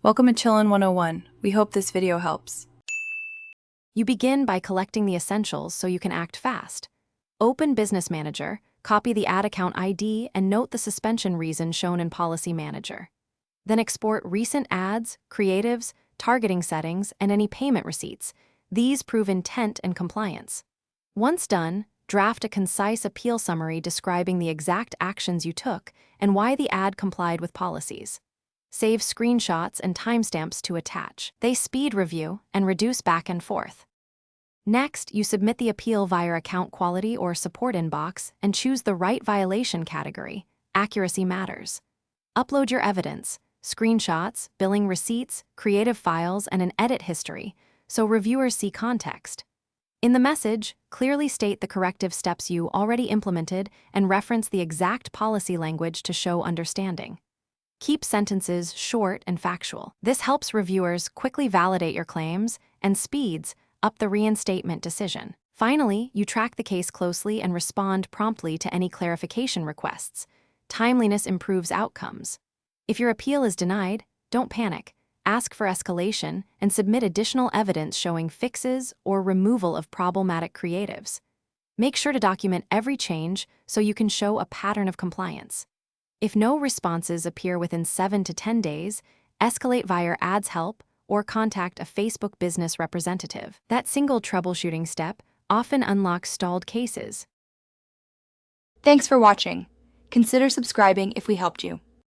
Welcome to Chillin' 101. We hope this video helps. You begin by collecting the essentials so you can act fast. Open Business Manager, copy the ad account ID, and note the suspension reason shown in Policy Manager. Then export recent ads, creatives, targeting settings, and any payment receipts. These prove intent and compliance. Once done, draft a concise appeal summary describing the exact actions you took and why the ad complied with policies. Save screenshots and timestamps to attach. They speed review and reduce back and forth. Next, you submit the appeal via account quality or support inbox and choose the right violation category. Accuracy matters. Upload your evidence, screenshots, billing receipts, creative files, and an edit history, so reviewers see context. In the message, clearly state the corrective steps you already implemented and reference the exact policy language to show understanding. Keep sentences short and factual. This helps reviewers quickly validate your claims and speeds up the reinstatement decision. Finally, you track the case closely and respond promptly to any clarification requests. Timeliness improves outcomes. If your appeal is denied, don't panic. Ask for escalation and submit additional evidence showing fixes or removal of problematic creatives. Make sure to document every change so you can show a pattern of compliance. If no responses appear within 7 to 10 days, escalate via Ads Help or contact a Facebook business representative. That single troubleshooting step often unlocks stalled cases. Thanks for watching. Consider subscribing if we helped you.